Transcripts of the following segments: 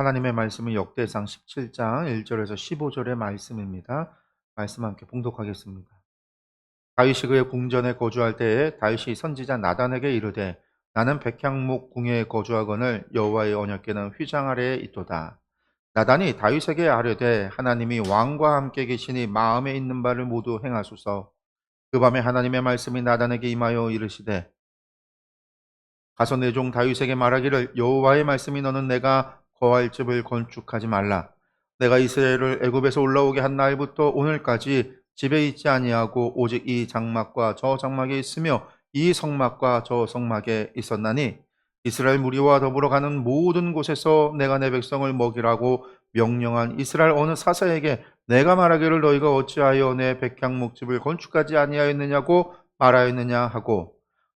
하나님의 말씀은 역대상 17장 1절에서 15절의 말씀입니다. 말씀 함께 봉독하겠습니다. 다윗이 그의 궁전에 거주할 때에 다윗이 선지자 나단에게 이르되 나는 백향목 궁에 거주하거늘 여호와의 언약궤는 휘장 아래에 있도다. 나단이 다윗에게 아뢰되 하나님이 왕과 함께 계시니 마음에 있는 바를 모두 행하소서. 그 밤에 하나님의 말씀이 나단에게 임하여 이르시되 가서 내 종 다윗에게 말하기를 여호와의 말씀이 너는 내가 거할 집을 건축하지 말라. 내가 이스라엘을 애굽에서 올라오게 한 날부터 오늘까지 집에 있지 아니하고 오직 이 장막과 저 장막에 있으며 이 성막과 저 성막에 있었나니 이스라엘 무리와 더불어 가는 모든 곳에서 내가 내 백성을 먹이라고 명령한 이스라엘 어느 사사에게 내가 말하기를 너희가 어찌하여 내 백향목집을 건축하지 아니하였느냐고 말하였느냐 하고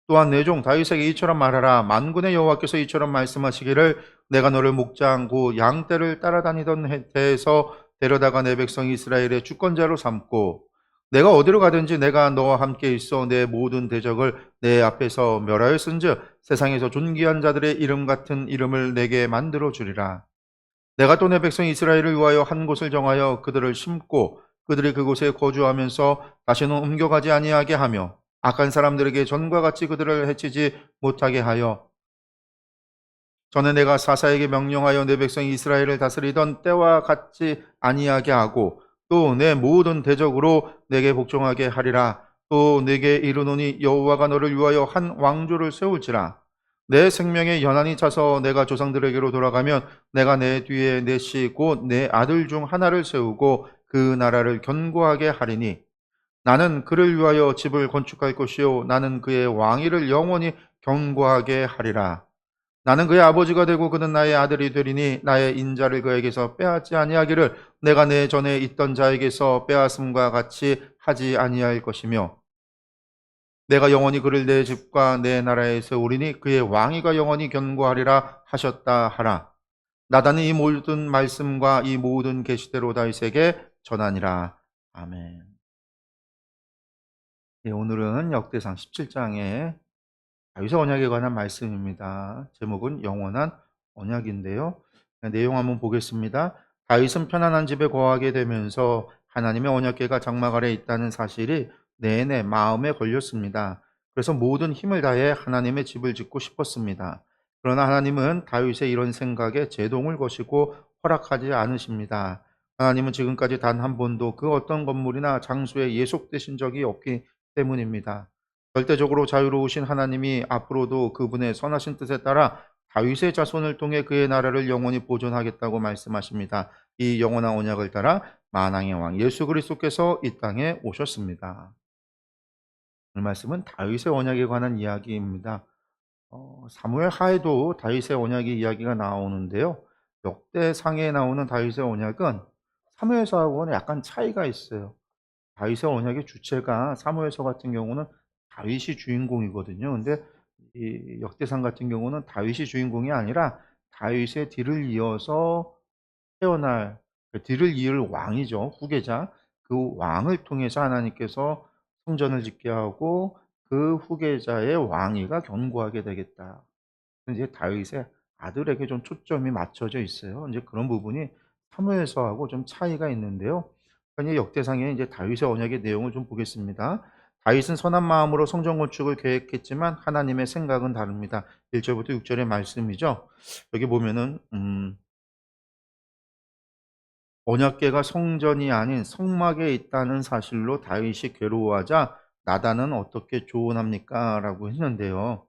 또한 내 종 다윗에게 이처럼 말하라. 만군의 여호와께서 이처럼 말씀하시기를 내가 너를 목장 곧 양떼를 따라다니던 때에서 데려다가 내 백성 이스라엘의 주권자로 삼고 내가 어디로 가든지 내가 너와 함께 있어 내 모든 대적을 내 앞에서 멸하였은즉 세상에서 존귀한 자들의 이름 같은 이름을 내게 만들어 주리라. 내가 또 내 백성 이스라엘을 위하여 한 곳을 정하여 그들을 심고 그들이 그곳에 거주하면서 다시는 옮겨가지 아니하게 하며 악한 사람들에게 전과 같이 그들을 해치지 못하게 하여 전에 내가 사사에게 명령하여 내 백성 이스라엘을 다스리던 때와 같지 아니하게 하고 또 내 모든 대적으로 내게 복종하게 하리라. 또 내게 이르노니 여호와가 너를 위하여 한 왕조를 세울지라. 내 생명의 연한이 차서 내가 조상들에게로 돌아가면 내가 내 뒤에 내 씨 곧 내 아들 중 하나를 세우고 그 나라를 견고하게 하리니 나는 그를 위하여 집을 건축할 것이요 나는 그의 왕위를 영원히 견고하게 하리라. 나는 그의 아버지가 되고 그는 나의 아들이 되리니 나의 인자를 그에게서 빼앗지 아니하기를 내가 내 전에 있던 자에게서 빼앗음과 같이 하지 아니할 것이며 내가 영원히 그를 내 집과 내 나라에 세우리니 그의 왕위가 영원히 견고하리라 하셨다 하라. 나단이 이 모든 말씀과 이 모든 계시대로 다윗에게 전하니라. 아멘. 네, 오늘은 역대상 17장의 다윗의 언약에 관한 말씀입니다. 제목은 영원한 언약인데요. 내용 한번 보겠습니다. 다윗은 편안한 집에 거하게 되면서 하나님의 언약궤가 장막 아래에 있다는 사실이 내내 마음에 걸렸습니다. 그래서 모든 힘을 다해 하나님의 집을 짓고 싶었습니다. 그러나 하나님은 다윗의 이런 생각에 제동을 거시고 허락하지 않으십니다. 하나님은 지금까지 단 한 번도 그 어떤 건물이나 장소에 예속되신 적이 없기 때문입니다. 절대적으로 자유로우신 하나님이 앞으로도 그분의 선하신 뜻에 따라 다윗의 자손을 통해 그의 나라를 영원히 보존하겠다고 말씀하십니다. 이 영원한 언약을 따라 만왕의 왕 예수 그리스도께서 이 땅에 오셨습니다. 오늘 말씀은 다윗의 언약에 관한 이야기입니다. 사무엘 하에도 다윗의 언약의 이야기가 나오는데요. 역대상에 나오는 다윗의 언약은 사무엘서하고는 약간 차이가 있어요. 다윗의 언약의 주체가 사무엘서 같은 경우는 다윗이 주인공이거든요. 근데 이 역대상 같은 경우는 다윗이 주인공이 아니라 다윗의 뒤를 이어서 태어날 그 뒤를 이을 왕이죠. 후계자. 그 왕을 통해서 하나님께서 성전을 짓게 하고 그 후계자의 왕위가 견고하게 되겠다. 이제 다윗의 아들에게 좀 초점이 맞춰져 있어요. 이제 그런 부분이 사무엘서하고 좀 차이가 있는데요. 그러니까 역대상에 이제 다윗의 언약의 내용을 좀 보겠습니다. 다윗은 선한 마음으로 성전 건축을 계획했지만 하나님의 생각은 다릅니다. 1절부터 6절의 말씀이죠. 여기 보면은 언약궤가 성전이 아닌 성막에 있다는 사실로 다윗이 괴로워하자 나단은 어떻게 조언합니까? 라고 했는데요.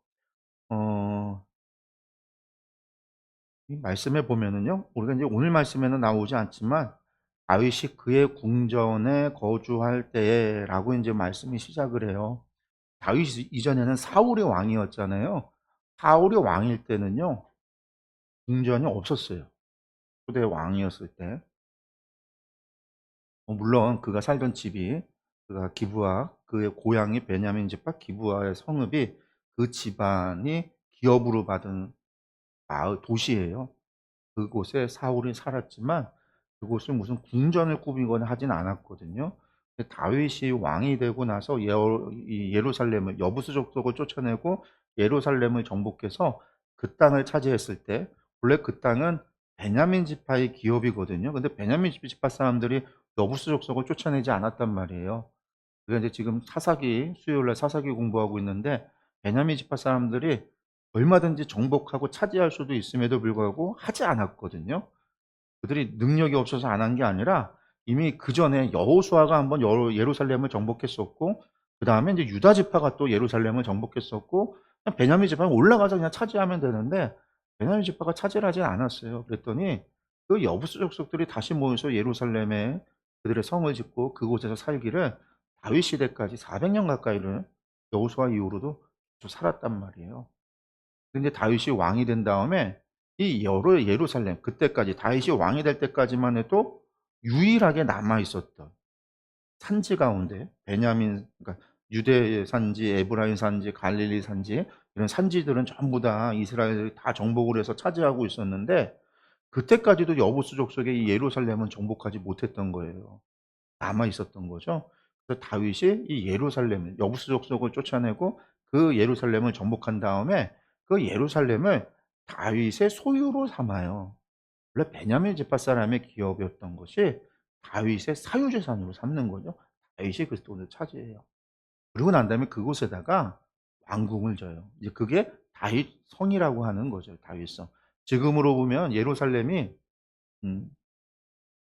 어, 이 말씀에 보면은요, 우리가 이제 오늘 말씀에는 나오지 않지만 다윗이 그의 궁전에 거주할 때라고 이제 말씀이 시작을 해요. 다윗이 이전에는 사울의 왕이었잖아요. 사울의 왕일 때는요, 궁전이 없었어요. 초대 왕이었을 때. 물론 그가 살던 집이 그가 기브아 그의 고향이 베냐민 집과 기브아의 성읍이 그 집안이 기업으로 받은 마을 도시예요. 그곳에 사울이 살았지만 그곳은 무슨 궁전을 꾸미거나 하진 않았거든요. 근데 다윗이 왕이 되고 나서 이 예루살렘을 여부수 족속을 쫓아내고 예루살렘을 정복해서 그 땅을 차지했을 때 원래 그 땅은 베냐민 지파의 기업이거든요. 근데 베냐민 지파 사람들이 여부수 족속을 쫓아내지 않았단 말이에요. 그게 인제 지금 사사기 수요일 날 사사기 공부하고 있는데 베냐민 지파 사람들이 얼마든지 정복하고 차지할 수도 있음에도 불구하고 하지 않았거든요. 그들이 능력이 없어서 안 한 게 아니라 이미 그전에 여호수아가 한번 예루살렘을 정복했었고, 그다음에 인제 유다 지파가 또 예루살렘을 정복했었고, 그냥 베냐민 지파는 올라가서 그냥 차지하면 되는데 베냐민 지파가 차지를 하지 않았어요. 그랬더니 그 여부수 족속들이 다시 모여서 예루살렘에 그들의 성을 짓고 그곳에서 살기를 다윗 시대까지 400년 가까이를 여호수아 이후로도 쭉 살았단 말이에요. 근데 다윗이 왕이 된 다음에 이 여러 예루살렘, 그때까지 다윗이 왕이 될 때까지만 해도 유일하게 남아 있었던 산지 가운데, 베냐민, 그러니까 유대 산지, 에브라임 산지, 갈릴리 산지, 이런 산지들은 전부 다 이스라엘이 다 정복을 해서 차지하고 있었는데 그때까지도 여부수 족속의 이 예루살렘은 정복하지 못했던 거예요. 남아 있었던 거죠. 그래서 다윗이 이 예루살렘을, 여부수 족속을 쫓아내고 그 예루살렘을 정복한 다음에 그 예루살렘을 다윗의 소유로 삼아요. 원래 베냐민 지파 사람의 기업이었던 것이 다윗의 사유재산으로 삼는 거죠. 다윗이 그 돈을 차지해요. 그러고 난 다음에 그곳에다가 왕궁을 져요. 이제 그게 다윗 성이라고 하는 거죠. 다윗 성. 지금으로 보면 예루살렘이 음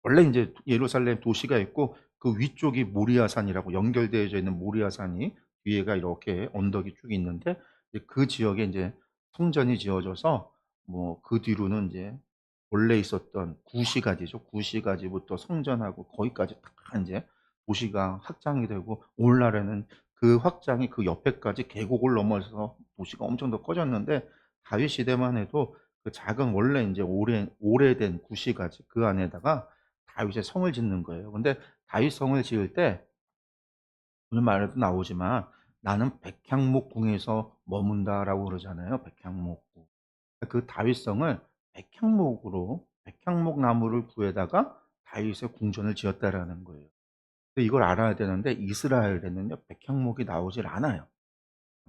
원래 인제 예루살렘 도시가 있고 그 위쪽이 모리아산이라고 연결되어져 있는 모리아산이, 위에가 이렇게 언덕이 쭉 있는데 이제 그 지역에 인제 성전이 지어져서 뭐 그 뒤로는 인제 원래 있었던 구시가지죠. 구시가지부터 성전하고 거기까지 다 인제 도시가 확장이 되고, 오늘날에는 그 확장이 그 옆에까지 계곡을 넘어서 도시가 엄청 더 커졌는데 다윗 시대만 해도 그 작은 원래 인제 오래된 구시가지 그 안에다가 다윗의 성을 짓는 거예요. 근데 다윗 성을 지을 때 오늘 말에도 나오지만 "나는 백향목궁에서 머문다."라고 그러잖아요. 백향목궁. 그 다윗성을 백향목으로, 백향목 나무를 구해다가 다윗의 궁전을 지었다라는 거예요. 근데 이걸 알아야 되는데 이스라엘에는요 백향목이 나오질 않아요.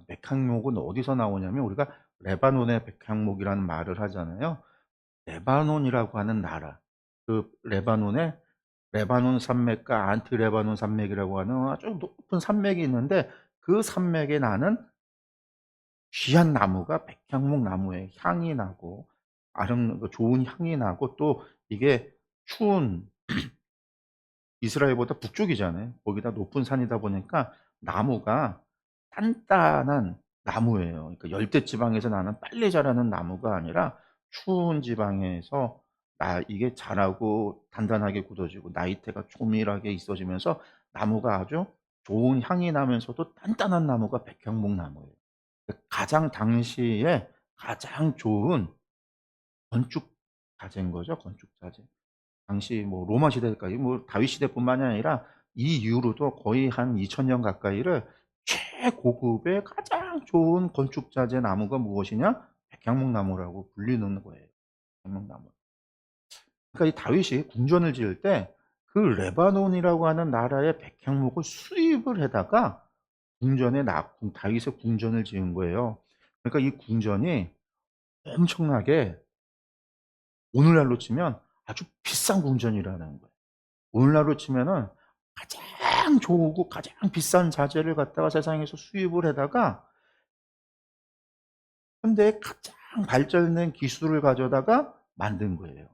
백향목은 어디서 나오냐면, 우리가 레바논의 백향목이라는 말을 하잖아요. 레바논이라고 하는 나라, 그 레바논에 레바논 산맥과 안티 레바논 산맥이라고 하는 아주 높은 산맥이 있는데 그 산맥에 나는 귀한 나무가 백향목 나무예요. 향이 나고 그 좋은 향이 나고, 또 이게 추운 이스라엘보다 북쪽이잖아요. 거기다 높은 산이다 보니까 나무가 단단한 나무예요. 그러니까 열대 지방에서 나는 빨리 자라는 나무가 아니라 추운 지방에서 이게 자라고 단단하게 굳어지고 나이테가 조밀하게 있어지면서 나무가 아주 좋은 향이 나면서도 단단한 나무가 백향목 나무예요. 가장 당시에 가장 좋은 건축 자재인 거죠, 건축 자재. 당시 뭐 로마 시대까지, 뭐 다윗 시대뿐만이 아니라 이 이후로도 거의 한 2000년 가까이를 최고급의 가장 좋은 건축 자재 나무가 무엇이냐? 백향목 나무라고 불리는 거예요. 백향목나무. 그러니까 이 다윗이 궁전을 지을 때 그 레바논이라고 하는 나라의 백향목을 수입을 해다가 궁전에 다윗의 궁전을 지은 거예요. 그러니까 이 궁전이 엄청나게, 오늘날로 치면 아주 비싼 궁전이라는 거예요. 오늘날로 치면은 가장 좋고 가장 비싼 자재를 갖다가 세상에서 수입을 해다가 현대의 가장 발전된 기술을 가져다가 만든 거예요.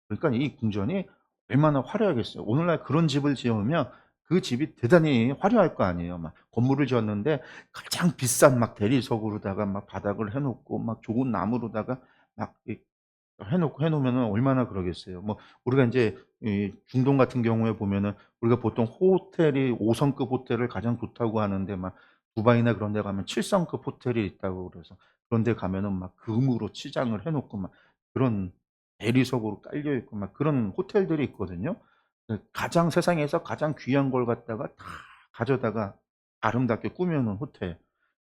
그러니까 이 궁전이 얼마나 화려하겠어요. 오늘날 그런 집을 지으면 그 집이 대단히 화려할 거 아니에요. 막 건물을 지었는데 가장 비싼 막 대리석으로다가 막 바닥을 해 놓고 막 좋은 나무로다가 막 해 놓으면은 얼마나 그러겠어요. 뭐 우리가 인제 이 중동 같은 경우에 보면은 우리가 보통 호텔이 5 성급 호텔을 가장 좋다고 하는데, 막 두바이나 그런 데 가면 7 성급 호텔이 있다고 그래서 그런 데 가면은 막 금으로 치장을 해 놓고 막 그런 대리석으로 깔려 있고 막 그런 호텔들이 있거든요. 가장 세상에서 가장 귀한 걸 갖다가 다 가져다가 아름답게 꾸며 놓은 호텔.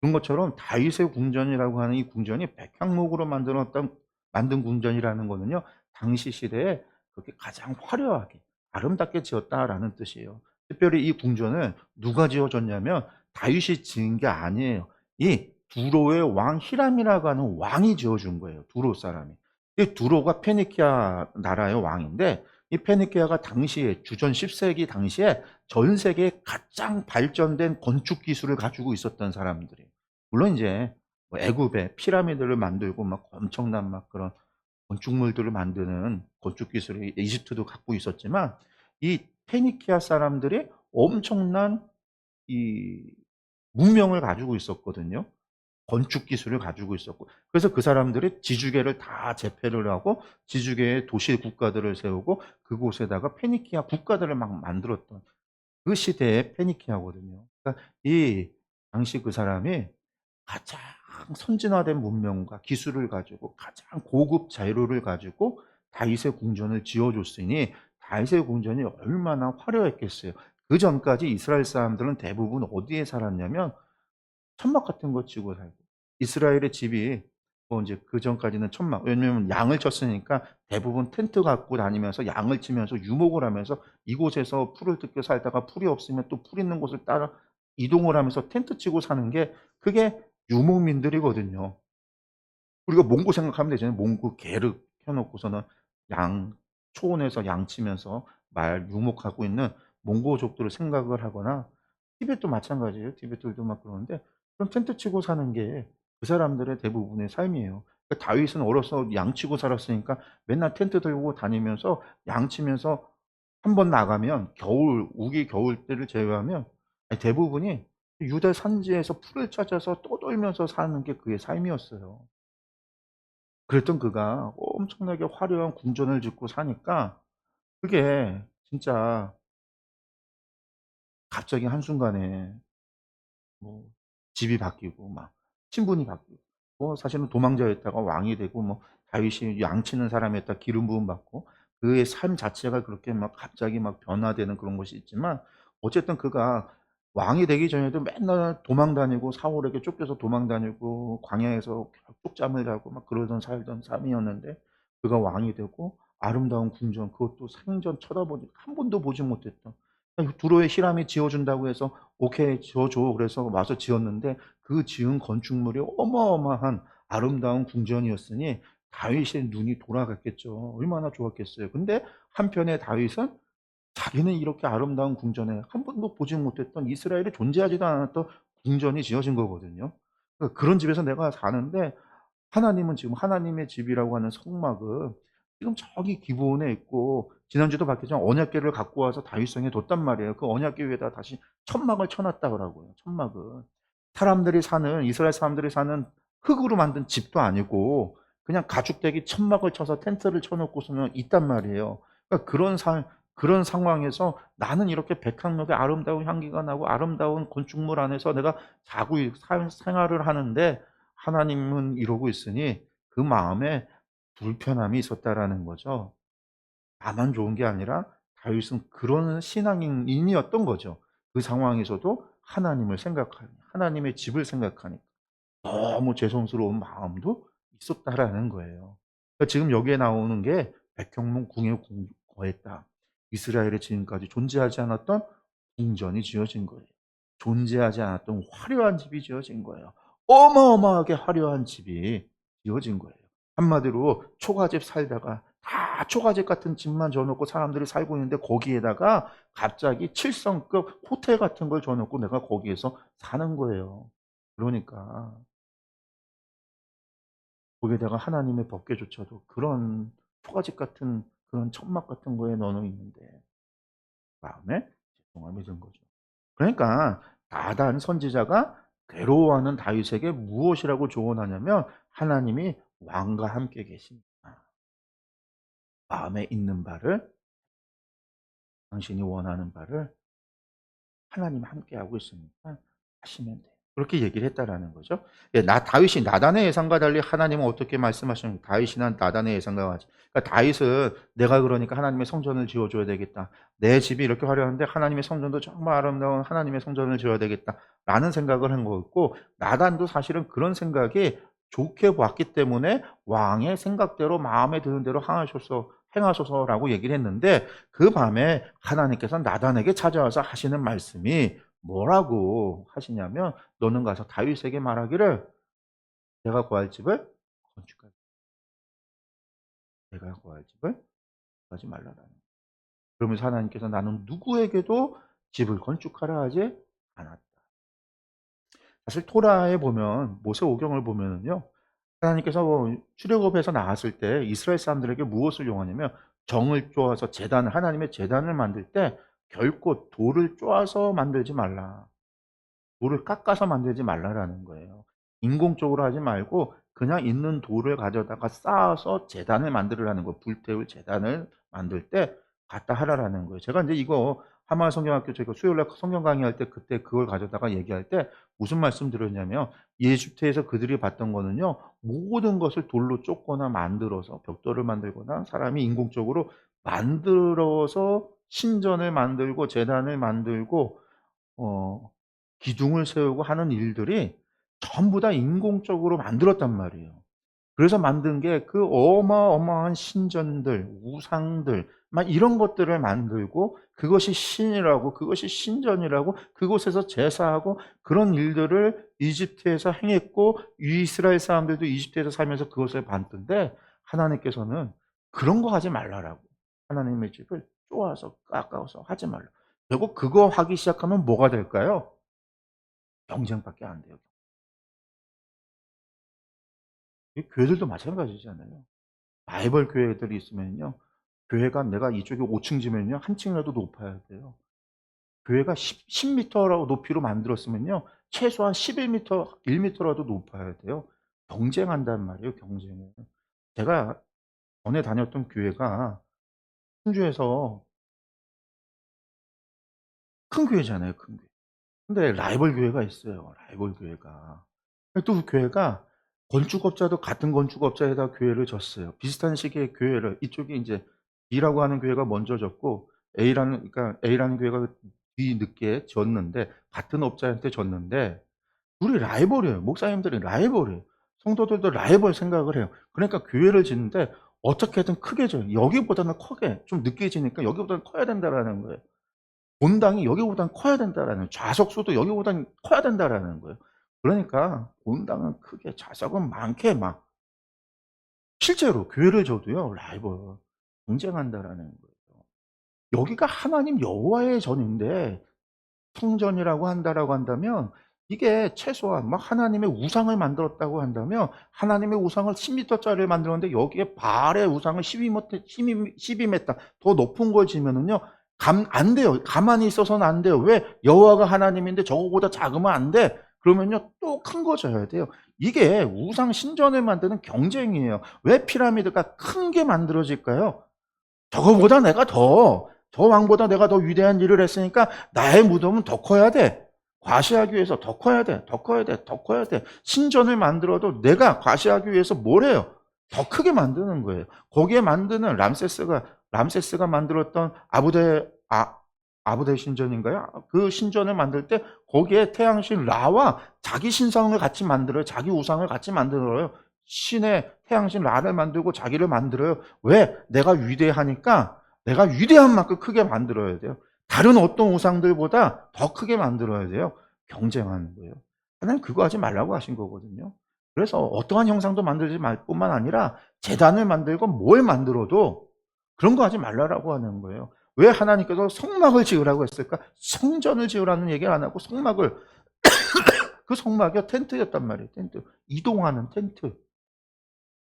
그런 것처럼 다윗의 궁전이라고 하는 이 궁전이 백향목으로 만든 궁전이라는 거는요, 당시 시대에 그렇게 가장 화려하게 아름답게 지었다라는 뜻이에요. 특별히 이 궁전을 누가 지어 줬냐면 다윗이 지은 게 아니에요. 이 두로의 왕 히람이라고 하는 왕이 지어 준 거예요, 두로 사람이. 이 두로가 페니키아 나라의 왕인데, 이 페니키아가 당시에 주전 10세기 당시에 전 세계에 가장 발전된 건축 기술을 가지고 있었던 사람들이에요. 물론 이제 뭐 애굽에 피라미드를 만들고 막 엄청난 막 그런 건축물들을 만드는 건축 기술이 이집트도 갖고 있었지만, 이 페니키아 사람들이 엄청난 이 문명을 가지고 있었거든요. 건축 기술을 가지고 있었고, 그래서 그 사람들이 지주계를 다 제패를 하고 지주계의 도시 국가들을 세우고 그곳에다가 페니키아 국가들을 막 만들었던 그 시대의 페니키아거든요. 그러니까 이 당시 그 사람이 가장 선진화된 문명과 기술을 가지고 가장 고급 자료를 가지고 다윗의 궁전을 지어 줬으니, 다윗의 궁전이 얼마나 화려했겠어요. 그전까지 이스라엘 사람들은 대부분 어디에 살았냐면 천막 같은 거 치고 살고, 이스라엘의 집이 뭐 인제 그전까지는 천막, 왜냐면 양을 쳤으니까 대부분 텐트 갖고 다니면서 양을 치면서 유목을 하면서 이곳에서 풀을 뜯겨 살다가 풀이 없으면 또 풀 있는 곳을 따라 이동을 하면서 텐트 치고 사는 게, 그게 유목민들이거든요. 우리가 몽고 생각하면 되잖아요. 몽고 게르 켜 놓고서는 양 초원에서 양 치면서 말 유목하고 있는 몽고족들을 생각을 하거나, 티벳도 마찬가지예요. 티벳들도 막 그러는데, 그럼 텐트 치고 사는 게 그 사람들의 대부분의 삶이에요. 그러니까 다윗은 어려서 양 치고 살았으니까 맨날 텐트 들고 다니면서 양 치면서, 한 번 나가면 겨울 우기 겨울 때를 제외하면 대부분이 유대 산지에서 풀을 찾아서 떠돌면서 사는 게 그의 삶이었어요. 그랬던 그가 엄청나게 화려한 궁전을 짓고 사니까, 그게 진짜 갑자기 한순간에 뭐 집이 바뀌고 막 신분이 바뀌고, 뭐 사실은 도망자였다가 왕이 되고, 뭐 다윗이 양치는 사람이었다 기름 부음 받고, 그의 삶 자체가 그렇게 막 갑자기 막 변화되는 그런 것이 있지만, 어쨌든 그가 왕이 되기 전에도 맨날 도망 다니고 사울에게 쫓겨서 도망 다니고 광야에서 쪽잠을 자고 막 그러던 살던 삶이었는데, 그가 왕이 되고 아름다운 궁전, 그것도 생전 쳐다보지 한 번도 보지 못했던, 두로의 히람이 지어 준다고 해서 "오케이. 지어 줘." 그래서 와서 지었는데, 그 지은 건축물이 어마어마한 아름다운 궁전이었으니 다윗의 눈이 돌아갔겠죠. 얼마나 좋았겠어요. 근데 한편에 다윗은 자기는 이렇게 아름다운 궁전에 한 번도 보지 못했던, 이스라엘에 존재하지도 않았던 궁전이 지어진 거거든요. 그런 집에서 내가 사는데, 하나님은 지금 하나님의 집이라고 하는 성막은 지금 저기 기브온에 있고, 지난주도 봤겠지만 언약궤를 갖고 와서 다윗성에 뒀단 말이에요. 그 언약궤 위에다 다시 천막을 쳐 놨다더라고요, 천막을. 사람들이 사는, 이스라엘 사람들이 사는 흙으로 만든 집도 아니고 그냥 가죽대기 천막을 쳐서 텐트를 쳐 놓고서는 있단 말이에요. 그러니까 그런 상황에서 나는 이렇게 백향목의 아름다운 향기가 나고 아름다운 건축물 안에서 내가 자고 생활을 하는데, 하나님은 이러고 있으니 그 마음에 불편함이 있었다라는 거죠. 나만 좋은 게 아니라 다윗은 그런 신앙인이었던 거죠. 그 상황에서도 하나님을 생각하니, 하나님의 집을 생각하니 너무 죄송스러운 마음도 있었다라는 거예요. 그러니까 지금 여기에 나오는 게 백향목 궁에 거했다. 이스라엘에 지금까지 존재하지 않았던 궁전이 지어진 거예요. 존재하지 않았던 화려한 집이 지어진 거예요. 어마어마하게 화려한 집이 지어진 거예요. 한마디로 초가집 살다가 다 초가집 같은 집만 져 놓고 사람들이 살고 있는데, 거기에다가 갑자기 7성급 호텔 같은 걸 줘 놓고 내가 거기에서 사는 거예요. 그러니까 거기에다가 하나님의 법궤조차도 그런 초가집 같은 그런 천막 같은 거에 넣어 있는데, 마음에 죄송함이 든 거죠. 그러니까 나단 선지자가 괴로워하는 다윗에게 무엇이라고 조언하냐면, 하나님이 왕과 함께 계십니다. 마음에 있는 바를, 당신이 원하는 바를 하나님이 함께하고 있으니까 하시면 돼요. 그렇게 얘기를 했다라는 거죠. 예, 다윗이 나단의 예상과 달리 하나님은 어떻게 말씀하시는, 다윗이나 나단의 예상과 같이. 그러니까 다윗은 내가 그러니까 하나님의 성전을 지어 줘야 되겠다. 내 집이 이렇게 화려한데 하나님의 성전도 정말 아름다운 하나님의 성전을 지어야 되겠다라는 생각을 한 거였고, 나단도 사실은 그런 생각이 좋게 봤기 때문에 왕의 생각대로 마음에 드는 대로 행하소서라고 얘기를 했는데, 그 밤에 하나님께서 나단에게 찾아와서 하시는 말씀이 뭐라고 하시냐면, 너는 가서 다윗에게 말하기를 내가 거할 집을 건축하겠다. 내가 거할 집을 하지 말라라는 거예요. 그러면서 하나님께서 나는 누구에게도 집을 건축하라 하지 않았다. 사실 토라에 보면 모세오경을 보면은요. 하나님께서 출애굽에서 나왔을 때 이스라엘 사람들에게 무엇을 요하냐면 정을 쪼아서 제단을 하나님의 제단을 만들 때 결코 돌을 쪼아서 만들지 말라. 돌을 깎아서 만들지 말라라는 거예요. 인공적으로 하지 말고 그냥 있는 돌을 가져다가 쌓아서 제단을 만들으라는 거예요. 불태울 제단을 만들 때 갖다 하라라는 거예요. 제가 인제 이거 하마 성경학교 제가 수요일 날 성경 강의할 때 그때 그걸 가져다가 얘기할 때 무슨 말씀 드렸냐면 이집트에서 그들이 봤던 거는요. 모든 것을 돌로 쫓거나 만들어서 벽돌을 만들거나 사람이 인공적으로 만들어서 신전을 만들고 제단을 만들고 어 기둥을 세우고 하는 일들이 전부 다 인공적으로 만들었단 말이에요. 그래서 만든 게 그 어마어마한 신전들, 우상들 막 이런 것들을 만들고 그것이 신이라고 그것이 신전이라고 그곳에서 제사하고 그런 일들을 이집트에서 행했고 이스라엘 사람들도 이집트에서 살면서 그것을 봤는데 하나님께서는 그런 거 하지 말라라고. 하나님의 집을 쪼아서 깎아서 하지 말라. 결국 그거 하기 시작하면 뭐가 될까요? 경쟁밖에 안 돼요. 이 교회들도 마찬가지잖아요. 라이벌 교회들이 있으면요. 교회가 내가 이쪽에 5층 지면요. 한 층이라도 높아야 돼요. 교회가 10 미터라고 높이로 만들었으면요. 최소한 11 미터, 1 미터라도 높아야 돼요. 경쟁한단 말이에요, 경쟁을. 제가 전에 다녔던 교회가 충주에서 큰 교회잖아요, 큰 교회. 근데 라이벌 교회가 있어요, 라이벌 교회가. 또 그 교회가 건축업자도 같은 건축업자에다 교회를 졌어요. 비슷한 시기에 교회를 이쪽이 인제 B라고 하는 교회가 먼저 졌고 A라는 교회가 뒤늦게 졌는데 같은 업자한테 졌는데 둘이 라이벌이에요. 목사님들이 라이벌이에요. 성도들도 라이벌 생각을 해요. 그러니까 교회를 짓는데 어떻게든 크게 져요. 여기보다는 크게 좀 늦게 지니까 여기보다는 커야 된다라는 거예요. 본당이 여기보다는 커야 된다라는 좌석수도 여기보다는 커야 된다라는 거예요. 그러니까 본당은 크게 좌석은 많게 막 실제로 교회를 져도요 라이벌 경쟁한다라는 거예요. 여기가 하나님 여호와의 전인데 성전이라고 한다라고 한다면 이게 최소한 막 하나님의 우상을 만들었다고 한다면 하나님의 우상을 10 미터짜리를 만들었는데 여기에 바알의 우상을 12 미터 더 높은 걸 지면은요 감 안 돼요. 가만히 있어서는 안 돼요. 왜? 여호와가 하나님인데 저거보다 작으면 안 돼. 그러면요 또 큰 거 져야 돼요. 이게 우상 신전을 만드는 경쟁이에요. 왜 피라미드가 큰 게 만들어질까요? 저거보다 내가 저 왕보다 내가 더 위대한 일을 했으니까 나의 무덤은 더 커야 돼. 과시하기 위해서 더 커야 돼. 더 커야 돼. 더 커야 돼. 신전을 만들어도 내가 과시하기 위해서 뭘 해요? 더 크게 만드는 거예요. 거기에 만드는 람세스가 만들었던 아부데 신전인가요? 그 신전을 만들 때 거기에 태양신 라와 자기 신상을 같이 만들어요. 자기 우상을 같이 만들어요. 신의 태양신 라를 만들고 자기를 만들어요. 왜? 내가 위대하니까 내가 위대한 만큼 크게 만들어야 돼요. 다른 어떤 우상들보다 더 크게 만들어야 돼요. 경쟁하는 거예요. 하나님 그거 하지 말라고 하신 거거든요. 그래서 어떠한 형상도 만들지 말 뿐만 아니라 제단을 만들고 뭘 만들어도 그런 거 하지 말라라고 하는 거예요. 왜 하나님께서 성막을 지으라고 했을까? 성전을 지으라는 얘기를 안 하고 성막을 그 성막이 텐트였단 말이에요. 텐트. 이동하는 텐트.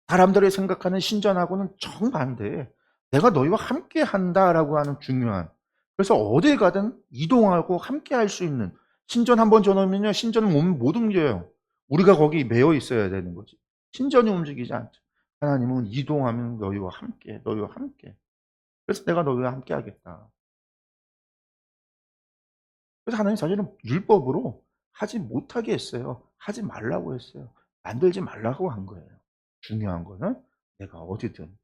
사람들이 생각하는 신전하고는 정반대에 내가 너희와 함께 한다라고 하는 중요한 그래서 어딜 가든 이동하고 함께 할 수 있는 신전 한번 져놓으면요 신전은 못 움직여요. 우리가 거기 매여 있어야 되는 거지. 신전이 움직이지 않죠. 하나님은 이동하면 너희와 함께. 그래서 내가 너희와 함께 하겠다. 그래서 하나님 사실은 율법으로 하지 못하게 했어요. 하지 말라고 했어요. 만들지 말라고 한 거예요. 중요한 거는 내가 어디든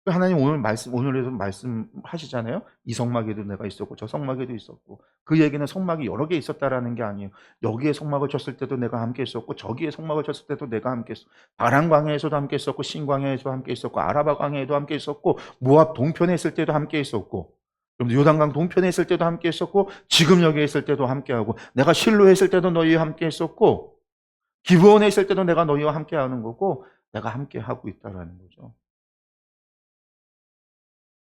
하나님 오늘에도 말씀하시잖아요. 이 성막에도 내가 있었고 저 성막에도 있었고 그 얘기는 성막이 여러 개 있었다라는 게 아니에요. 여기에 성막을 쳤을 때도 내가 함께 있었고 저기에 성막을 쳤을 때도 내가 함께 있었고 바란 광야에서도 함께 있었고 신광야에서도 함께 있었고 아라바 광야에도 함께 있었고 모압 동편에 있을 때도 함께 있었고 그럼 요단강 동편에 있을 때도 함께 있었고 지금 여기에 있을 때도 함께하고 내가 실로에 있을 때도 너희와 함께 있었고 기브온에 있을 때도 내가 너희와 함께하는 거고 내가 함께하고 있다라는 거죠.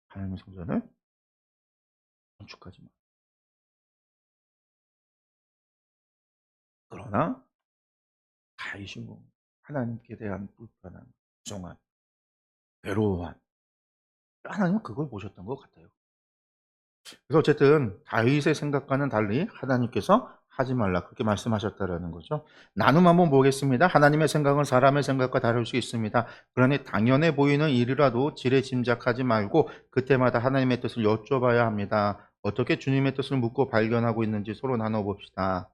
하나님의 성전을 건축하지 마. 그러나 다윗이 뭐 하나님께 대한 불편함, 부정함, 괴로워함, 하나님은 그걸 보셨던 것 같아요. 그래서 어쨌든 다윗의 생각과는 달리 하나님께서 하지 말라 그렇게 말씀하셨다라는 거죠. 나눔 한번 보겠습니다. 하나님의 생각은 사람의 생각과 다를 수 있습니다. 그러니 당연해 보이는 일이라도 지레 짐작하지 말고 그때마다 하나님의 뜻을 여쭤봐야 합니다. 어떻게 주님의 뜻을 묻고 발견하고 있는지 서로 나눠봅시다.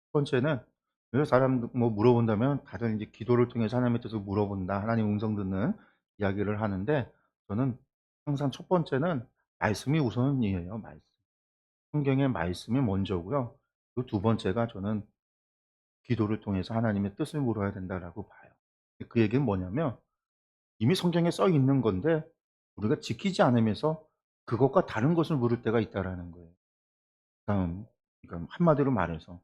첫 번째는 왜 사람 뭐 물어본다면 다들 이제 기도를 통해서 하나님의 뜻을 물어본다. 하나님 음성 듣는 이야기를 하는데 저는 항상 첫 번째는 말씀이 우선이에요. 말씀. 성경의 말씀이 먼저고요. 그 두 번째가 저는 기도를 통해서 하나님의 뜻을 물어야 된다라고 봐요. 그 얘기는 뭐냐면 이미 성경에 써 있는 건데 우리가 지키지 않으면서 그것과 다른 것을 물을 때가 있다라는 거예요. 다음, 그러니까 한마디로 말해서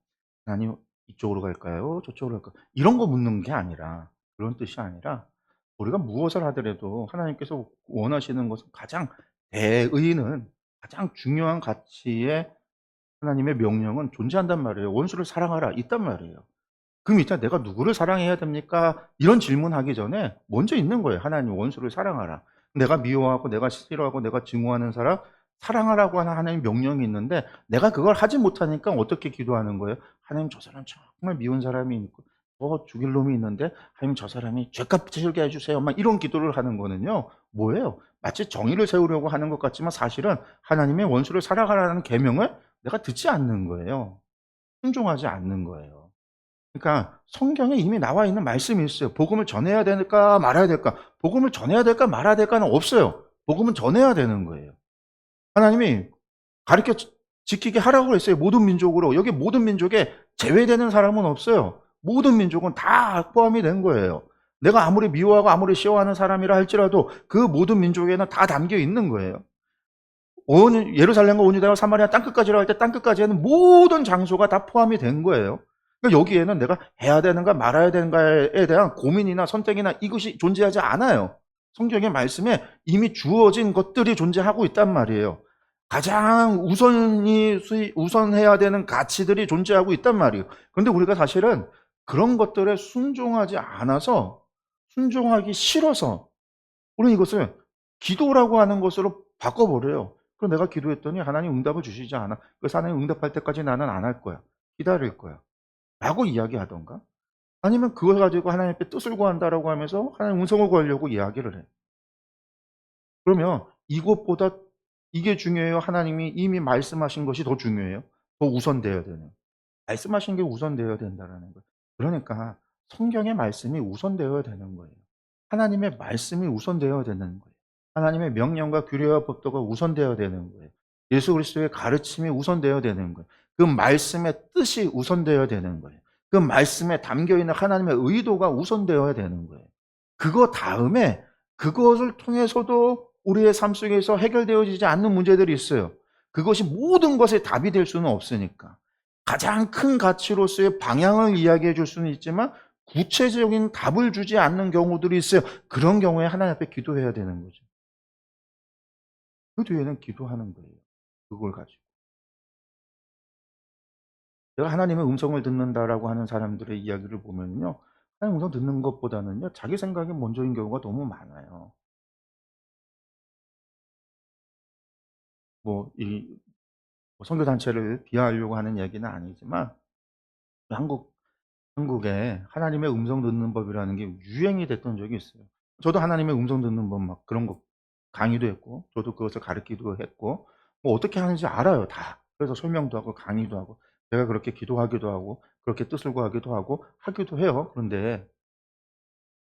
하나님 이쪽으로 갈까요? 저쪽으로 갈까요? 이런 거 묻는 게 아니라 그런 뜻이 아니라 우리가 무엇을 하더라도 하나님께서 원하시는 것은 가장 대의는 가장 중요한 가치의 하나님의 명령은 존재한단 말이에요. 원수를 사랑하라 있단 말이에요. 그럼 일단 내가 누구를 사랑해야 됩니까? 이런 질문하기 전에 먼저 있는 거예요. 하나님 원수를 사랑하라. 내가 미워하고 내가 싫어하고 내가 증오하는 사람 사랑하라고 하는 하나님 명령이 있는데 내가 그걸 하지 못하니까 어떻게 기도하는 거예요? 하나님 저 사람 정말 미운 사람이 있고 죽일 놈이 있는데 하나님 저 사람이 죄값 치르게 해주세요. 막 이런 기도를 하는 거는요. 뭐예요? 마치 정의를 세우려고 하는 것 같지만 사실은 하나님의 원수를 사랑하라는 계명을 내가 듣지 않는 거예요. 순종하지 않는 거예요. 그러니까 성경에 이미 나와 있는 말씀이 있어요. 복음을 전해야 될까 말아야 될까? 복음을 전해야 될까 말아야 될까는 없어요. 복음은 전해야 되는 거예요. 하나님이 가르쳐 지키게 하라고 했어요. 모든 민족으로. 여기 모든 민족에 제외되는 사람은 없어요. 모든 민족은 다 포함이 된 거예요. 내가 아무리 미워하고 아무리 싫어하는 사람이라 할지라도 그 모든 민족에는 다 담겨 있는 거예요. 예루살렘과 온 유다와 사마리아 땅끝까지라고 할 때 땅끝까지에는 모든 장소가 다 포함이 된 거예요. 그러니까 여기에는 내가 해야 되는가 말아야 되는가에 대한 고민이나 선택이나 이것이 존재하지 않아요. 성경의 말씀에 이미 주어진 것들이 존재하고 있단 말이에요. 가장 우선해야 되는 가치들이 존재하고 있단 말이에요. 그런데 우리가 사실은 그런 것들에 순종하지 않아서 순종하기 싫어서 우리는 이것을 기도라고 하는 것으로 바꿔버려요. 그럼 내가 기도했더니 하나님 응답을 주시지 않아. 그래서 하나님 응답할 때까지 나는 안 할 거야. 기다릴 거야. 라고 이야기하던가 아니면 그걸 가지고 하나님 앞에 뜻을 구한다라고 하면서 하나님 음성을 구하려고 이야기를 해. 그러면 이것보다 이게 중요해요? 하나님이 이미 말씀하신 것이 더 중요해요? 더 우선되어야 되는. 말씀하신 게 우선되어야 된다는 거예요. 그러니까 성경의 말씀이 우선되어야 되는 거예요. 하나님의 말씀이 우선되어야 되는 거예요. 하나님의 명령과 규례와 법도가 우선되어야 되는 거예요. 예수 그리스도의 가르침이 우선되어야 되는 거예요. 그 말씀의 뜻이 우선되어야 되는 거예요. 그 말씀에 담겨있는 하나님의 의도가 우선되어야 되는 거예요. 그거 다음에 그것을 통해서도 우리의 삶 속에서 해결되어지지 않는 문제들이 있어요. 그것이 모든 것의 답이 될 수는 없으니까. 가장 큰 가치로서의 방향을 이야기해 줄 수는 있지만 구체적인 답을 주지 않는 경우들이 있어요. 그런 경우에 하나님 앞에 기도해야 되는 거죠. 그 뒤에는 기도하는 거예요. 그걸 가지고. 내가 하나님의 음성을 듣는다라고 하는 사람들의 이야기를 보면요. 하나님 음성 듣는 것보다는요. 자기 생각이 먼저인 경우가 너무 많아요. 뭐, 선교단체를 비하하려고 하는 얘기는 아니지만 한국 한국에 하나님의 음성 듣는 법이라는 게 유행이 됐던 적이 있어요. 저도 하나님의 음성 듣는 법 막 그런 거 강의도 했고 저도 그것을 가르치기도 했고 뭐 어떻게 하는지 알아요 다. 그래서 설명도 하고 강의도 하고 제가 그렇게 기도하기도 하고 그렇게 뜻을 구하기도 하고 하기도 해요. 그런데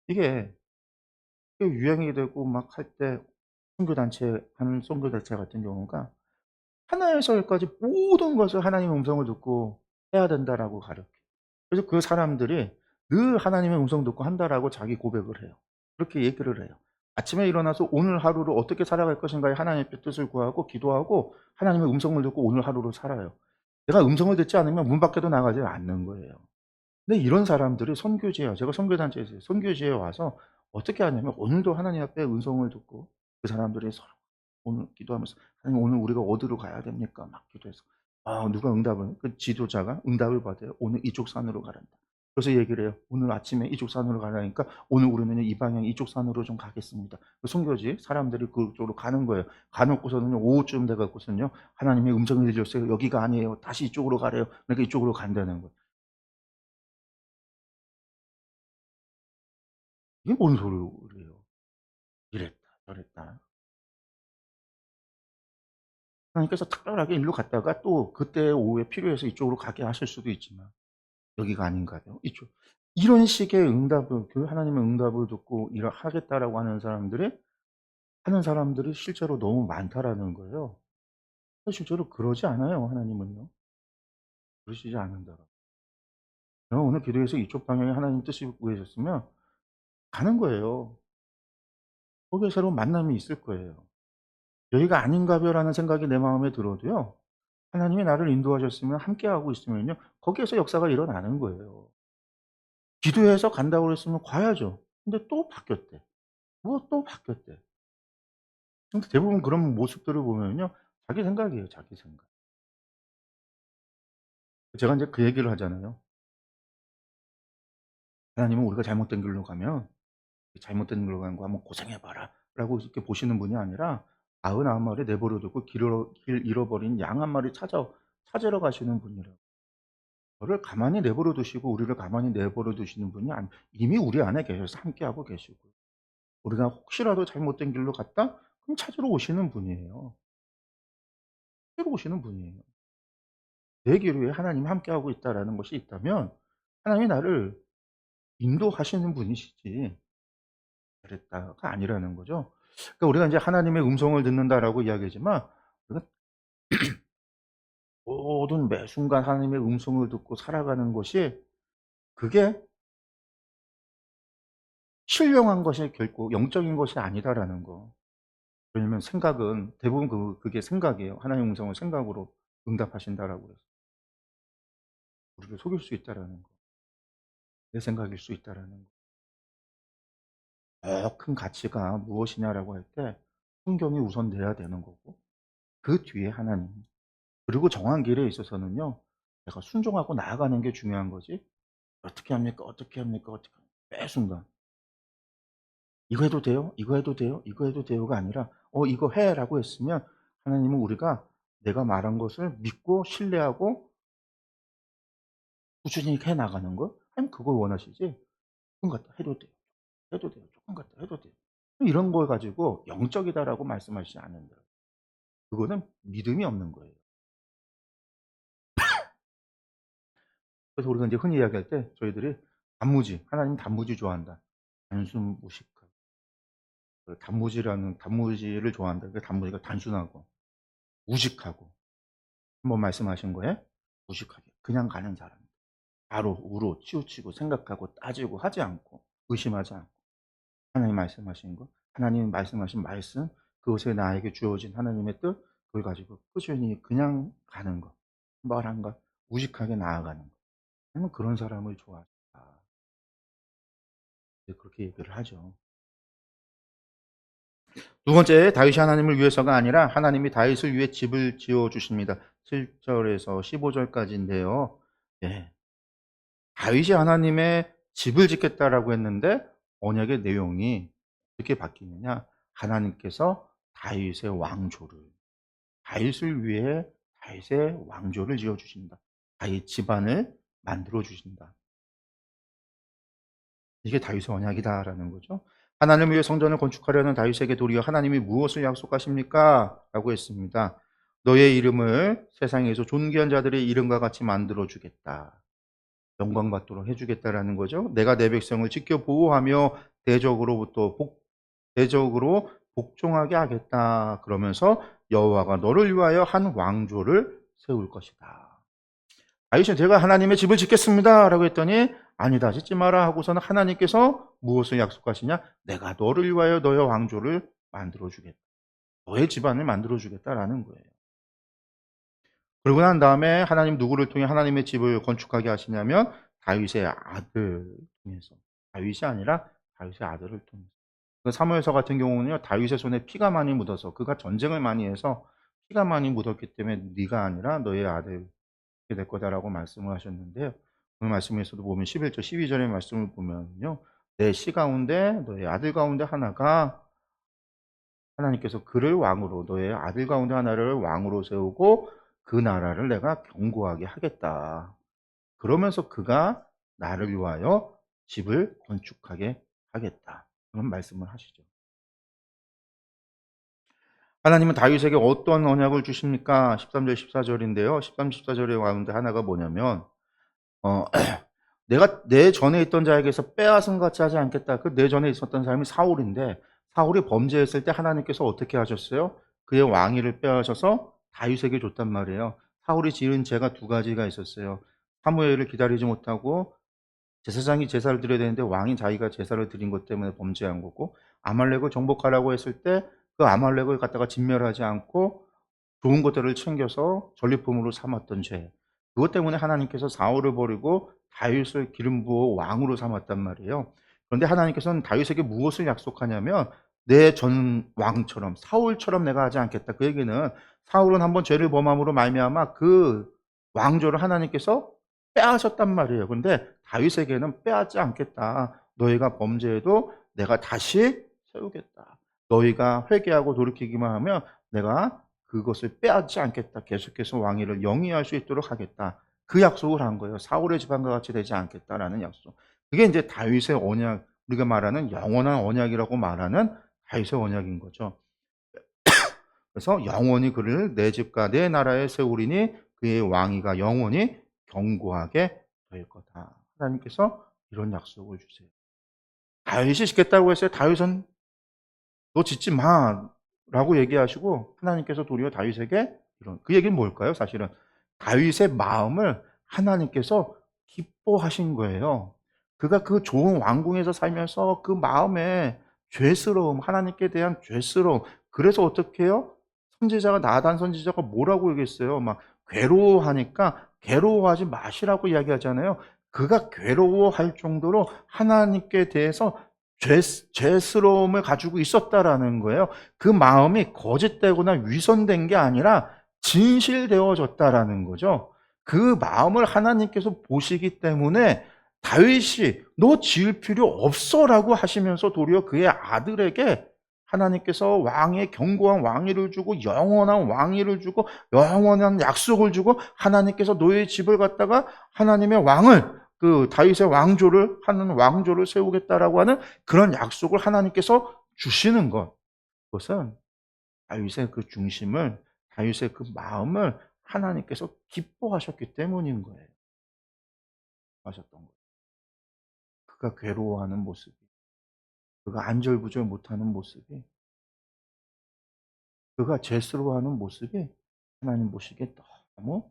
이게 유행이 되고 막 할 때 선교단체 같은 경우가 하나에서 열까지 모든 것을 하나님의 음성을 듣고 해야 된다라고 가르쳐요. 그래서 그 사람들이 늘 하나님의 음성 듣고 한다라고 자기 고백을 해요. 그렇게 얘기를 해요. 아침에 일어나서 오늘 하루를 어떻게 살아갈 것인가에 하나님의 뜻을 구하고 기도하고 하나님의 음성을 듣고 오늘 하루를 살아요. 내가 음성을 듣지 않으면 문 밖에도 나가지 않는 거예요. 근데 이런 사람들이 선교지에 제가 선교단체에서 선교지에 와서 어떻게 하냐면 오늘도 하나님 앞에 음성을 듣고 그 사람들이 서로 오늘 기도하면서 "하나님 오늘 우리가 어디로 가야 됩니까?" 막 기도해서 누가 응답을 그 지도자가 응답을 받아요. "오늘 이쪽 산으로 가란다." 그래서 얘기를 해요. "오늘 아침에 이쪽 산으로 가라니까 오늘 우리는 이 방향 이쪽 산으로 좀 가겠습니다." 그 선교지 사람들이 그쪽으로 가는 거예요. 가 놓고서는요 오후쯤 돼 갖고서는요 하나님의 음성을 들렸어요. "여기가 아니에요. 다시 이쪽으로 가래요." 그러니까 이쪽으로 간다는 거예요. 이게 뭔 소리예요. 이랬다 저랬다. 하나님께서 특별하게 일로 갔다가 또 그때 오후에 필요해서 이쪽으로 가게 하실 수도 있지만 여기가 아닌가요? 이쪽. 이런 식의 응답을 그 하나님의 응답을 듣고 일을 하겠다라고 하는 사람들이 실제로 너무 많다라는 거예요. 실제로 그러지 않아요, 하나님은요. 그러시지 않는다고. 저는 오늘 기도해서 이쪽 방향에 하나님 뜻이 구해졌으면 가는 거예요. 거기에 새로운 만남이 있을 거예요. '여기가 아닌가 벼.'라는 생각이 내 마음에 들어도요. 하나님이 나를 인도하셨으면 함께하고 있으면요. 거기에서 역사가 일어나는 거예요. 기도해서 간다고 그랬으면 가야죠. 근데 또 바뀌었대. 뭐 또 바뀌었대. 근데 대부분 그런 모습들을 보면요. 자기 생각이에요, 자기 생각. 제가 인제 그 얘기를 하잖아요. 하나님은 우리가 잘못된 길로 가면 "잘못된 길로 간 거 한번 고생해 봐라."라고 이렇게 보시는 분이 아니라 99 마리 내버려 두고 길 잃어버린 양 한 마리 찾으러 가시는 분이라고. 저를 가만히 내버려 두시고 우리를 가만히 내버려 두시는 분이 이미 우리 안에 계셔서 함께하고 계시고요. 우리가 혹시라도 잘못된 길로 갔다? 그럼 찾으러 오시는 분이에요. 찾으러 오시는 분이에요. 내 길 위에 하나님이 함께하고 있다라는 것이 있다면 하나님이 나를 인도하시는 분이시지 그랬다가 아니라는 거죠. 그러니까 우리가 인제 "하나님의 음성을 듣는다."라고 이야기하지만 우리가 모든 매 순간 하나님의 음성을 듣고 살아가는 것이 그게 신령한 것이 결코 영적인 것이 아니다라는 거. 왜냐면 생각은 대부분 그게 생각이에요. 하나님의 음성을 생각으로 응답하신다라고 해서 우리를 속일 수 있다라는 거. 내 생각일 수 있다라는 거. 더 큰 가치가 무엇이냐라고 할 때 성경이 우선 돼야 되는 거고 그 뒤에 하나님. 그리고 정한 길에 있어서는요. 내가 순종하고 나아가는 게 중요한 거지 어떻게 합니까? 어떻게 합니까? 어떻게 합니까? 매 순간 "이거 해도 돼요? 이거 해도 돼요? 이거 해도 돼요?"가 아니라 이거 해."라고 했으면 하나님은 우리가 내가 말한 것을 믿고 신뢰하고 꾸준히 해 나가는 것? 하나님 그걸 원하시지 "조금 갔다 해도 돼요. 해도 돼요. 조금 갔다 해도 돼요." 이런 걸 가지고 "영적이다."라고 말씀하시지 않는다. 그거는 믿음이 없는 거예요. 그래서 우리가 인제 흔히 이야기할 때 저희들이 단무지, 하나님은 단무지 좋아한다. 단순 무식하고 단무지를 좋아한다. 그 단무지가 단순하고 무식하고 한번 말씀하신 거에 무식하게 그냥 가는 사람. 바로 우로 치우치고 생각하고 따지고 하지 않고 의심하지 않고 하나님 말씀하신 것, 하나님 말씀하신 말씀, 그것에 나에게 주어진 하나님의 뜻 그걸 가지고 꾸준히 그냥 가는 것. 말한 것 무식하게 나아가는 것. 하나님은 그런 사람을 좋아하신다. 이제 그렇게 얘기를 하죠. 두 번째 다윗이 하나님을 위해서가 아니라 하나님이 다윗을 위해 집을 지어 주십니다. 7 절에서 15 절까지인데요. 네. 다윗이 하나님의 집을 짓겠다라고 했는데 언약의 내용이 어떻게 바뀌느냐? 하나님께서 다윗의 왕조를 다윗을 위해 다윗의 왕조를 지어 주신다. 다윗 집안을 만들어 주신다. 이게 다윗의 언약이다라는 거죠. 하나님을 위해 성전을 건축하려는 다윗에게 도리어 하나님이 무엇을 약속하십니까? 라고 했습니다. 너의 이름을 세상에서 존귀한 자들의 이름과 같이 만들어 주겠다. 영광 받도록 해 주겠다라는 거죠. 내가 내 백성을 지켜 보호하며 대적으로부터 대적으로 복종하게 하겠다. 그러면서 여호와가 너를 위하여 한 왕조를 세울 것이다. 다윗이 제가 하나님의 집을 짓겠습니다라고 했더니 아니다 짓지 마라 하고서는 하나님께서 무엇을 약속하시냐? 내가 너를 위하여 너의 왕조를 만들어 주겠다. 너의 집안을 만들어 주겠다라는 거예요. 그러고 난 다음에 하나님 누구를 통해 하나님의 집을 건축하게 하시냐면 다윗의 아들 통해서 다윗이 아니라 다윗의 아들을 통해서. 그 사무엘서 같은 경우는요, 다윗의 손에 피가 많이 묻어서 그가 전쟁을 많이 해서 피가 많이 묻었기 때문에 네가 아니라 너의 아들이 될 거다라고 말씀을 하셨는데요. 오늘 말씀에서도 보면 11절, 12절의 말씀을 보면요, 내 씨 가운데 너의 아들 가운데 하나가 하나님께서 그를 왕으로 너의 아들 가운데 하나를 왕으로 세우고 그 나라를 내가 견고하게 하겠다. 그러면서 그가 나를 위하여 집을 건축하게 하겠다. 그런 말씀을 하시죠. 하나님은 다윗에게 어떤 언약을 주십니까? 13절, 14절인데요. 13, 14절의 가운데 하나가 뭐냐면, 어, 내가 내 전에 있던 자에게서 빼앗은 것 같이 하지 않겠다. 그 내 전에 있었던 사람이 사울인데, 사울이 범죄했을 때 하나님께서 어떻게 하셨어요? 그의 왕위를 빼앗아서 다윗에게 줬단 말이에요. 사울이 지은 죄가 두 가지가 있었어요. 사무엘을 기다리지 못하고 제사장이 제사를 드려야 되는데 왕이 자기가 제사를 드린 것 때문에 범죄한 거고, 아말렉을 정복하라고 했을 때 그 아말렉을 갖다가 진멸하지 않고 좋은 것들을 챙겨서 전리품으로 삼았던 죄. 그것 때문에 하나님께서 사울을 버리고 다윗을 기름 부어 왕으로 삼았단 말이에요. 그런데 하나님께서는 다윗에게 무엇을 약속하냐면 내 전 왕처럼 사울처럼 내가 하지 않겠다. 그 얘기는 사울은 한번 죄를 범함으로 말미암아 그 왕조를 하나님께서 빼앗았단 말이에요. 그런데 다윗에게는 빼앗지 않겠다. 너희가 범죄해도 내가 다시 세우겠다. 너희가 회개하고 돌이키기만 하면 내가 그것을 빼앗지 않겠다. 계속해서 왕위를 영위할 수 있도록 하겠다. 그 약속을 한 거예요. 사울의 집안과 같이 되지 않겠다라는 약속. 그게 이제 다윗의 언약, 우리가 말하는 영원한 언약이라고 말하는 다윗의 언약인 거죠. 그래서 영원히 그를 내 집과 내 나라에 세우리니 그의 왕위가 영원히 견고하게 될 거다. 하나님께서 이런 약속을 주세요. 다윗이 짓겠다고 했어요. 다윗은 너 짓지 마. 라고 얘기하시고 하나님께서 도리어 다윗에게 이런 그 얘기는 뭘까요? 사실은 다윗의 마음을 하나님께서 기뻐하신 거예요. 그가 그 좋은 왕궁에서 살면서 그 마음에 죄스러움, 하나님께 대한 죄스러움. 그래서 어떻게 해요? 선지자가 나단 선지자가 뭐라고 얘기했어요? 막 괴로워하니까 괴로워하지 마시라고 이야기하잖아요. 그가 괴로워할 정도로 하나님께 대해서 죄스러움을 가지고 있었다라는 거예요. 그 마음이 거짓되거나 위선된 게 아니라 진실되어졌다라는 거죠. 그 마음을 하나님께서 보시기 때문에 다윗이 너 지을 필요 없어라고 하시면서 도리어 그의 아들에게 하나님께서 왕의 견고한 왕위를 주고 영원한 왕위를 주고 영원한 약속을 주고 하나님께서 너의 집을 갖다가 하나님의 왕을 그 다윗의 왕조를 하는 왕조를 세우겠다라고 하는 그런 약속을 하나님께서 주시는 것. 그것은 다윗의 그 중심을 다윗의 그 마음을 하나님께서 기뻐하셨기 때문인 거예요. 하셨던 거예요. 그가 괴로워하는 모습이, 그가 안절부절 못하는 모습이, 그가 죄스러워하는 모습이 하나님 보시기에 너무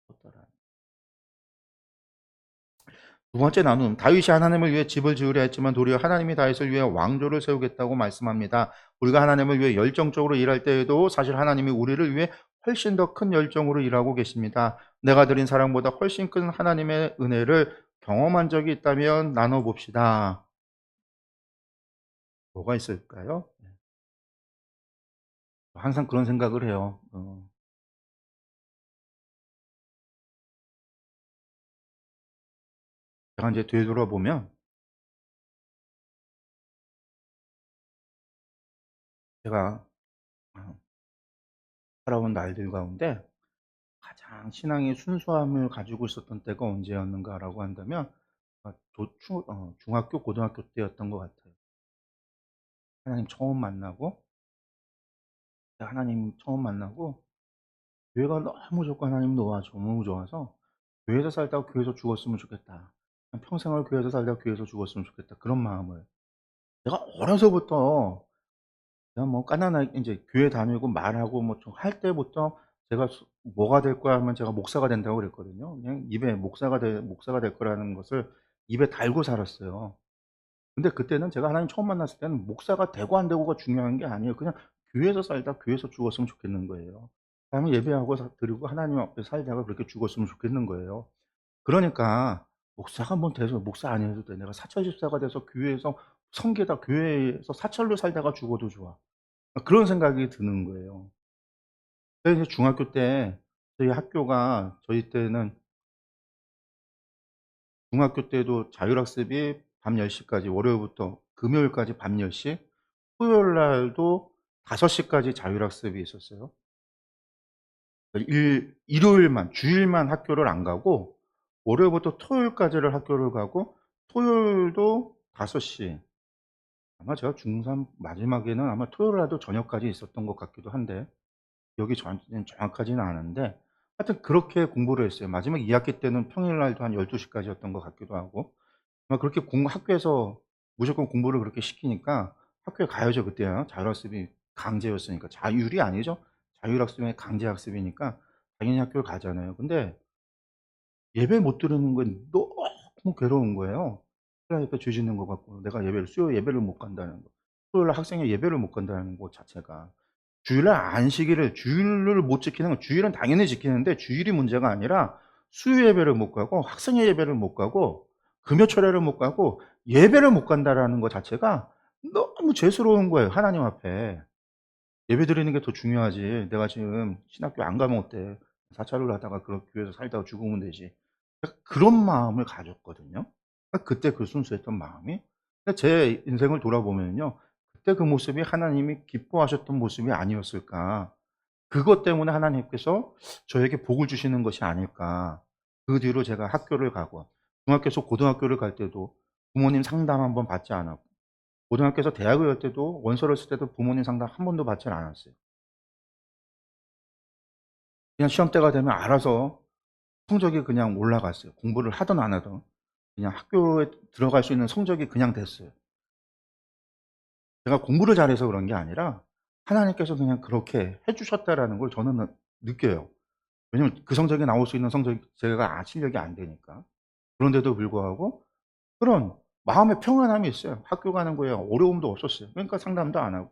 좋더라. 두 번째 나눔, 다윗이 하나님을 위해 집을 지으려 했지만 도리어 하나님이 다윗을 위해 왕조를 세우겠다고 말씀합니다. 우리가 하나님을 위해 열정적으로 일할 때에도 사실 하나님이 우리를 위해 훨씬 더 큰 열정으로 일하고 계십니다. 내가 드린 사랑보다 훨씬 큰 하나님의 은혜를 경험한 적이 있다면 나눠봅시다. 뭐가 있을까요? 항상 그런 생각을 해요. 제가 이제 되돌아보면 제가 어, 살아온 날들 가운데 가장 신앙의 순수함을 가지고 있었던 때가 언제였는가라고 한다면 중학교, 고등학교 때였던 것 같아요. 하나님 처음 만나고 하나님 처음 만나고 교회가 너무 좋고 하나님 너무 좋아서 교회에서 살다가 교회에서 죽었으면 좋겠다. 그냥 평생을 교회에서 살다가 교회에서 죽었으면 좋겠다. 그런 마음을 제가 어려서부터 제가 뭐 가난하게 인제 교회 다니고 말하고 뭐 좀 할 때부터 제가 뭐가 될 거야 하면 제가 목사가 된다고 그랬거든요. 그냥 입에 목사가 될 거라는 것을 입에 달고 살았어요. 근데 그때는 제가 하나님 처음 만났을 때는 목사가 되고 안 되고가 중요한 게 아니에요. 그냥 교회에서 살다 교회에서 죽었으면 좋겠는 거예요. 그다음에 예배하고 드리고 하나님 앞에 살다가 그렇게 죽었으면 좋겠는 거예요. 그러니까 목사가 뭐 돼서 목사 안 해도 돼. 내가 사천 집사가 돼서 교회에서 성게다 교회에서 사찰로 살다가 죽어도 좋아. 그런 생각이 드는 거예요. 그래서 이제 중학교 때 저희 학교가 저희 때는 중학교 때도 자율학습이 밤 10 시까지 월요일부터 금요일까지 밤 10 시, 토요일 날도 5 시까지 자율학습이 있었어요. 일요일만 주일만 학교를 안 가고 월요일부터 토요일까지를 학교를 가고 토요일도 5 시, 아마 제가 중3 마지막에는 아마 토요일 날도 저녁까지 있었던 것 같기도 한데 기억이 저한테는 정확하지는 않은데 하여튼 그렇게 공부를 했어요. 마지막 2 학기 때는 평일 날도 한 12 시까지였던 것 같기도 하고. 그렇게 학교에서 무조건 공부를 그렇게 시키니까 학교에 가야죠 그때야. 자율학습이 강제였으니까. 자율이 아니죠. 자율학습이 강제학습이니까 당연히 학교를 가잖아요. 근데 예배 못 드리는 건 너무 괴로운 거예요. 그러니까 죄 짓는 것 같고 내가 수요 예배를 못 간다는 거. 토요일 날 학생회 예배를 못 간다는 것 자체가. 주일날 안식일을 주일을 못 지키는 건 주일은 당연히 지키는데 주일이 문제가 아니라 수요 예배를 못 가고 학생회 예배를 못 가고 금요철회를 못 가고 예배를 못 간다라는 것 자체가 너무 죄스러운 거예요 하나님 앞에. 예배드리는 게 더 중요하지. 내가 지금 신학교 안 가면 어때? 사찰을 하다가 그런 교회에서 살다가 죽으면 되지. 그런 마음을 가졌거든요. 그때 그 순수했던 마음이. 근데 제 인생을 돌아보면요. 그때 그 모습이 하나님이 기뻐하셨던 모습이 아니었을까. 그것 때문에 하나님께서 저에게 복을 주시는 것이 아닐까. 그 뒤로 제가 학교를 가고 중학교에서 고등학교를 갈 때도 부모님 상담 한번 받지 않았고 고등학교에서 대학을 갈 때도 원서를 쓸 때도 부모님 상담 한 번도 받질 않았어요. 그냥 시험 때가 되면 알아서 성적이 그냥 올라갔어요. 공부를 하든 안 하든. 그냥 학교에 들어갈 수 있는 성적이 그냥 됐어요. 제가 공부를 잘해서 그런 게 아니라 하나님께서 그냥 그렇게 해 주셨다라는 걸 저는 느껴요. 왜냐면 그 성적이 나올 수 있는 성적이 제가 실력이 안 되니까. 그런데도 불구하고 그런 마음의 평안함이 있어요. 학교 가는 거에 어려움도 없었어요. 그러니까 상담도 안 하고.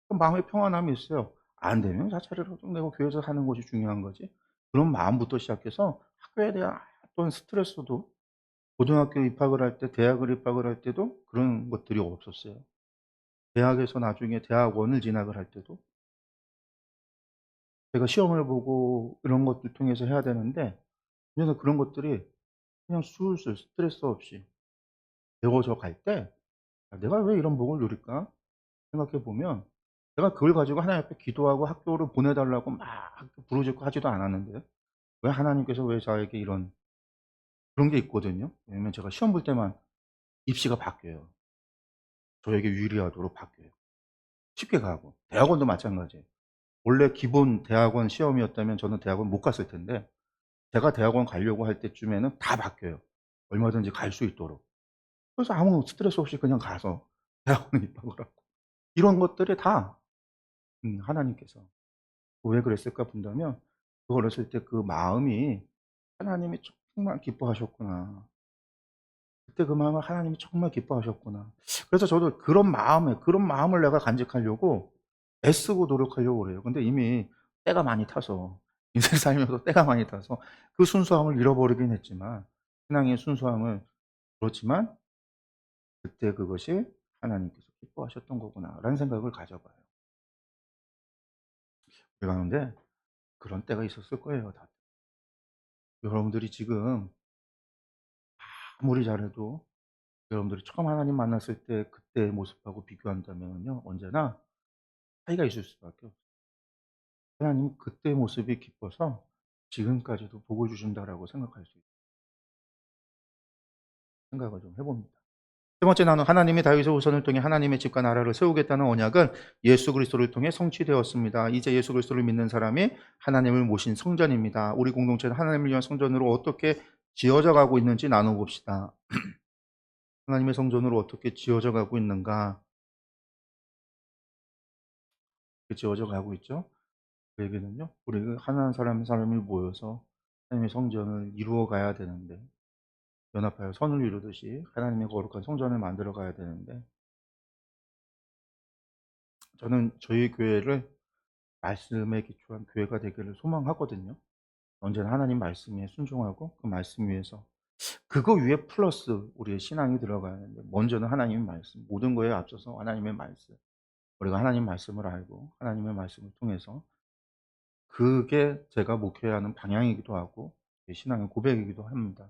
그 마음의 평안함이 있어요. 안 되면 자차를 내고 교회에서 사는 것이 중요한 거지. 그런 마음부터 시작해서 학교에 대한 어떤 스트레스도 고등학교 입학을 할 때 대학을 입학을 할 때도 그런 것들이 없었어요. 대학에서 나중에 대학원을 진학을 할 때도 제가 시험을 보고 이런 것들 통해서 해야 되는데 그래서 그런 것들이 그냥 술술 스트레스 없이 배워져 갈 때 '아 내가 왜 이런 복을 누릴까?' 생각해 보면 내가 그걸 가지고 하나님 앞에 기도하고 학교를 보내 달라고 막 부르짖고 하지도 않았는데 왜 하나님께서 왜 저에게 이런 그런 게 있거든요. 왜냐면 제가 시험 볼 때만 입시가 바뀌어요. 저에게 유리하도록 바뀌어요. 쉽게 가고. 대학원도 마찬가지예요. 원래 기본 대학원 시험이었다면 저는 대학원 못 갔을 텐데 제가 대학원 가려고 할 때쯤에는 다 바뀌어요. 얼마든지 갈 수 있도록. 그래서 아무 스트레스 없이 그냥 가서 대학원에 입학을 하고. 이런 것들이 다 하나님께서 왜 그랬을까 본다면 그 어렸을 때 그 마음이 하나님이 정말 기뻐하셨구나. 그때 그 마음을 하나님이 정말 기뻐하셨구나. 그래서 저도 그런 마음을 내가 간직하려고 애쓰고 노력하려고 그래요. 근데 이미 때가 많이 타서 인생 살면서 때가 많이 타서 그 순수함을 잃어버리긴 했지만 신앙의 순수함을 그렇지만 그때 그것이 '하나님께서 기뻐하셨던 거구나.'라는 생각을 가져봐요. 그러는데 그런 때가 있었을 거예요 다들. 여러분들이 지금 아무리 잘해도 여러분들이 처음 하나님 만났을 때 그때의 모습하고 비교한다면요 언제나 차이가 있을 수밖에 없어요. 하나님은 그때의 모습이 기뻐서 지금까지도 복을 주신다라고 생각할 수 있어요. 생각을 좀 해 봅니다. 세 번째 나누 하나님이 다윗의 후손을 통해 하나님의 집과 나라를 세우겠다는 언약은 예수 그리스도를 통해 성취되었습니다. 이제 예수 그리스도를 믿는 사람이 하나님을 모신 성전입니다. 우리 공동체는 하나님을 위한 성전으로 어떻게 지어져 가고 있는지 나눠 봅시다. 하나님의 성전으로 어떻게 지어져 가고 있는가? 지어져 가고 있죠? 그 얘기는요. 우리가 하나님 사람이 모여서 하나님의 성전을 이루어 가야 되는데 연합하여 선을 이루듯이 하나님의 거룩한 성전을 만들어 가야 되는데 저는 저희 교회를 말씀에 기초한 교회가 되기를 소망하거든요. 언제나 하나님 말씀에 순종하고 그 말씀 위에서 그거 위에 플러스 우리의 신앙이 들어가야 하는데 먼저는 하나님의 말씀, 모든 거에 앞서서 하나님의 말씀. 우리가 하나님 말씀을 알고 하나님의 말씀을 통해서 그게 제가 목회해야 하는 방향이기도 하고 제 신앙의 고백이기도 합니다.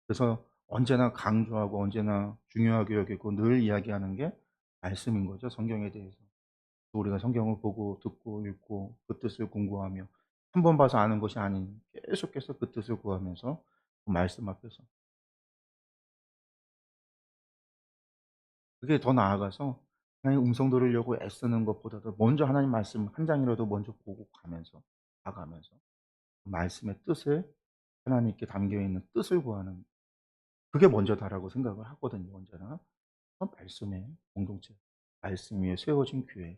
그래서 언제나 강조하고 언제나 중요하게 여기고 늘 이야기하는 게 말씀인 거죠, 성경에 대해서. 우리가 성경을 보고 듣고 읽고 그 뜻을 공부하며 한 번 봐서 아는 것이 아닌 계속해서 그 뜻을 구하면서 그 말씀 앞에서 그게 더 나아가서 하나님 음성 들으려고 애쓰는 것보다도 먼저 하나님 말씀 한 장이라도 먼저 보고 가면서 봐가면서 그 말씀의 뜻을 하나님께 담겨 있는 뜻을 구하는 그게 먼저다라고 생각을 하거든요, 언제나. 말씀의 공동체, 말씀 위에 세워진 교회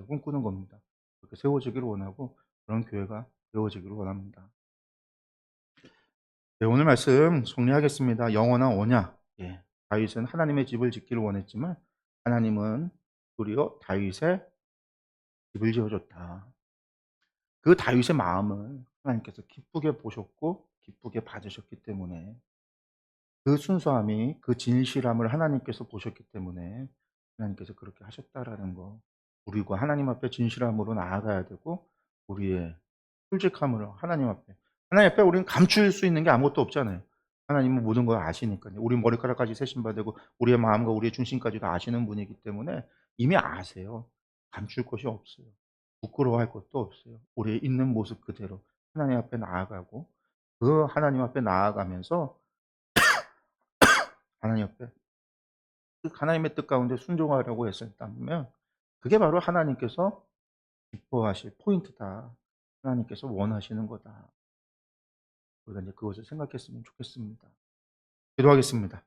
꿈꾸는 겁니다. 그렇게 세워지기를 원하고 그런 교회가 되어지기를 원합니다. 네, 오늘 말씀 정리하겠습니다. 영원한 언약. 예. 다윗은 하나님의 집을 짓기를 원했지만 하나님은 도리어 다윗의 집을 지어줬다. 그 다윗의 마음을 하나님께서 기쁘게 보셨고 기쁘게 받으셨기 때문에 그 순수함이 그 진실함을 하나님께서 보셨기 때문에 하나님께서 그렇게 하셨다라는 거. 우리가 하나님 앞에 진실함으로 나아가야 되고 우리의 솔직함으로 하나님 앞에 우리는 감출 수 있는 게 아무것도 없잖아요. 하나님은 모든 걸 아시니까요. 우리 머리카락까지 세신바 되고 우리의 마음과 우리의 중심까지도 아시는 분이기 때문에 이미 아세요. 감출 것이 없어요. 부끄러워할 것도 없어요. 우리의 있는 모습 그대로 하나님 앞에 나아가고 그 하나님 앞에 나아가면서 하나님 앞에 그 하나님의 뜻 가운데 순종하려고 했었다면 그게 바로 하나님께서 기뻐하실 포인트다. 하나님께서 원하시는 거다. 우리가 이제 그것을 생각했으면 좋겠습니다. 기도하겠습니다.